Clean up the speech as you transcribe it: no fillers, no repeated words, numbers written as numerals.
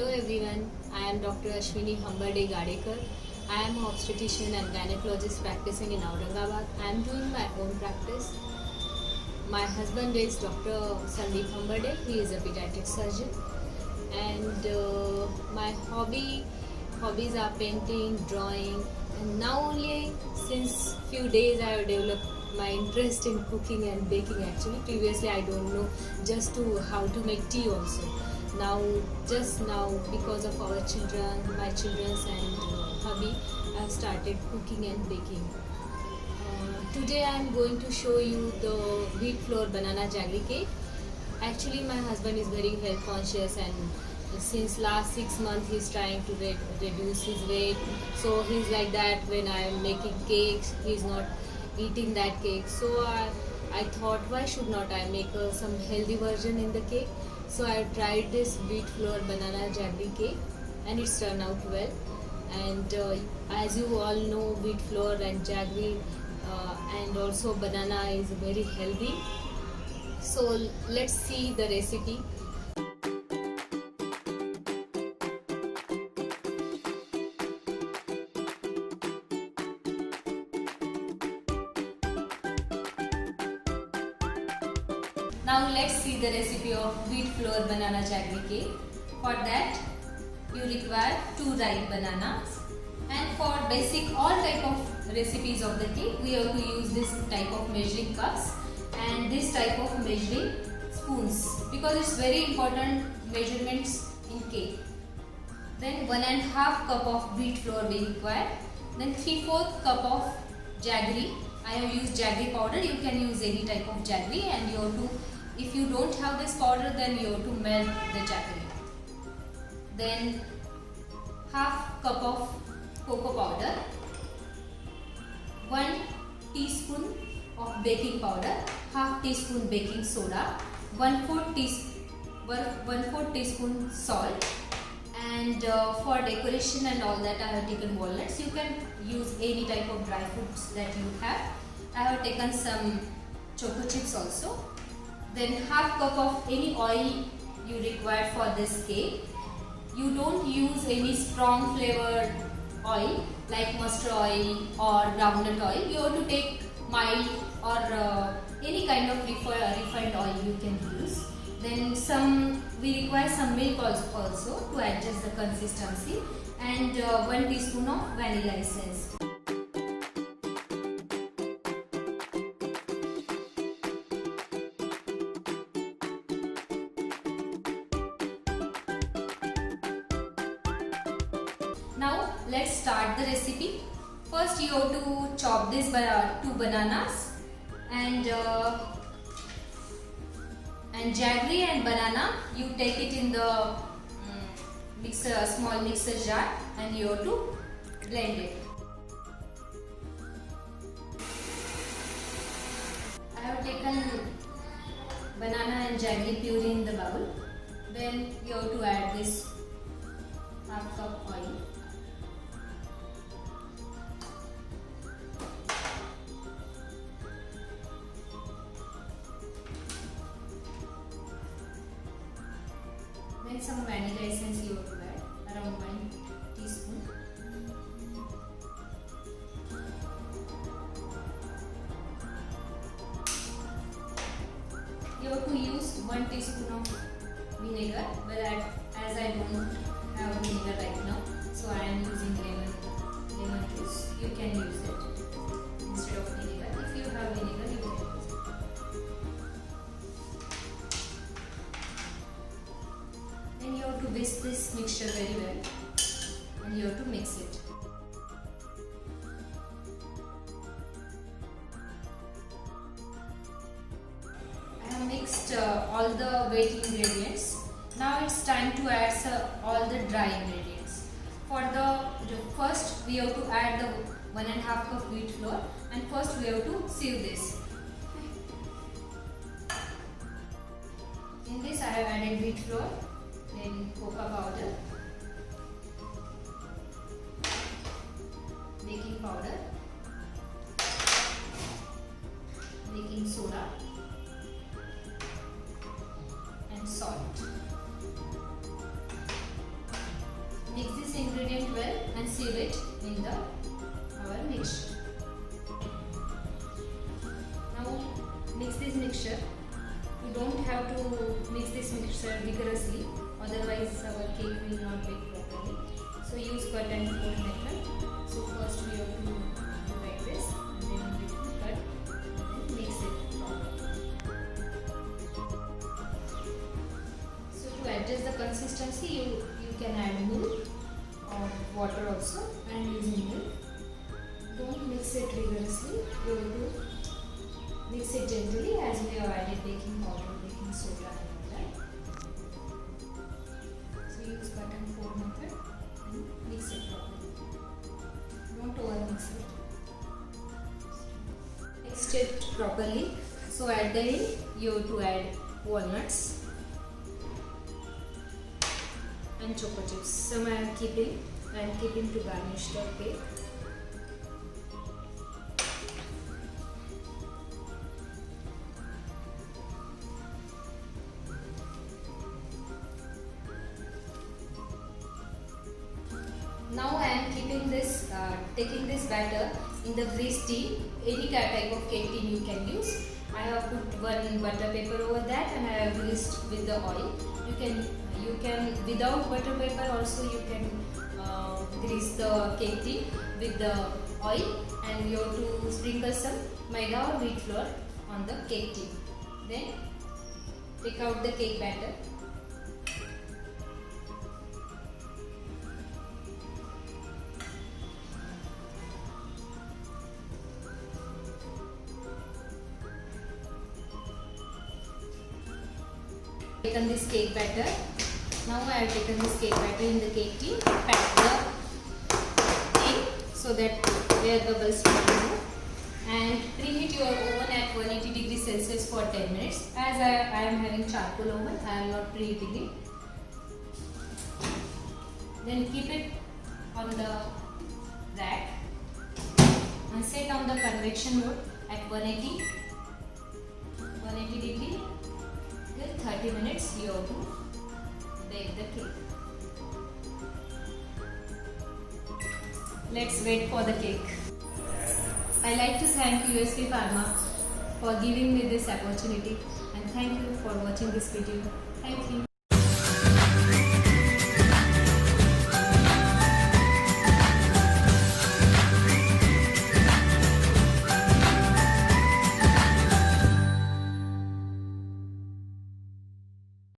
Hello everyone, I am Dr. Ashwini Hamberde Gadekar. I am an obstetrician and gynecologist practicing in Aurangabad. I am doing my own practice. My husband is Dr. Sandeep Hamberde. He is a pediatric surgeon. And my hobbies are painting, drawing, and now only since few days I have developed my interest in cooking and baking. Actually, previously I don't know just to how to make tea also. Just now, because of our children, my children's and hubby, I have started cooking and baking. Today I am going to show you the wheat flour banana jaggery cake. Actually, my husband is very health conscious, and since last 6 months he's trying to reduce his weight. So he's like that when I am making cakes, he's not eating that cake. So I thought, why should not I make some healthy version in the cake? So I tried this wheat flour banana jaggery cake, and it's turned out well. And as you all know, wheat flour and jaggery and also banana is very healthy. So let's see the recipe. Now let's see the recipe of wheat flour banana jaggery cake. For that you require 2 ripe bananas, and for basic all type of recipes of the cake we have to use this type of measuring cups and this type of measuring spoons, because it's very important measurements in cake. Then 1.5 cup of wheat flour we require. Then 3/4 cup of jaggery. I have used jaggery powder. You can use any type of jaggery, and you have to, if you don't have this powder, then you have to melt the jaggery. Then 1/2 cup of cocoa powder, 1 teaspoon of baking powder, 1/2 teaspoon baking soda, 1/4 teaspoon salt, and for decoration and all that I have taken walnuts. You can use any type of dry fruits that you have. I have taken some choco chips also. Then 1/2 cup of any oil you require for this cake. You don't use any strong flavored oil like mustard oil or groundnut oil. You have to take mild or any kind of refined oil you can use. Then we require some milk also to adjust the consistency, and 1 teaspoon of vanilla essence. Now let's start the recipe. First you have to chop these 2 bananas, and jaggery and banana you take it in the small mixer jar, and you have to blend it. I have taken banana and jaggery puree in the bowl. Then you have to add this 1/2 cup oil. Then some vanilla essence you have to add, around 1 teaspoon. You have to use 1 teaspoon of vinegar, but as I don't have vinegar right now, so I am using lemon juice. You can use it instead of vinegar. If you have vinegar, you can use it. Then you have to whisk this mixture very well, and you have to mix it. I have mixed all the wet ingredients. Now it's time to add all the dry ingredients. For the first we have to add the 1.5 cup wheat flour, and first we have to sieve this. In this I have added wheat flour, then cocoa powder, baking powder, baking soda, and salt. Mix this ingredient well and sieve it in the our mixture. Now mix this mixture. You don't have to mix this mixture vigorously, otherwise our cake will not bake properly. So use cut and fold method. So first we have to do like this, and then we will cut and then mix it properly. So to adjust the consistency, you can add milk or water also, and using milk. Don't mix it vigorously. You have to mix it gently as we have added baking powder, baking soda and all that. So use cut and fold method and mix it properly. Don't over mix it. Mix it properly. So at the end you have to add walnuts and choco chips. Some I am keeping to garnish the cake. Now I am taking this batter in the grease tin. Any type of cake tin you can use. I have put one butter paper over that, and I have greased with the oil. You can without butter paper also you can grease the cake tin with the oil, and you have to sprinkle some maida or wheat flour on the cake tin. Then take out the cake batter. Taken this cake batter. Now I have taken this cake batter in the cake tin, pack the tin so that air bubbles will remove, and preheat your oven at 180 degrees Celsius for 10 minutes. As I am having charcoal oven, I am not preheating it. Then keep it on the rack and set on the convection mode at 180 degree. 30 minutes you have to bake the cake. Let's wait for the cake. I like to thank USP Pharma for giving me this opportunity, and thank you for watching this video. Thank you.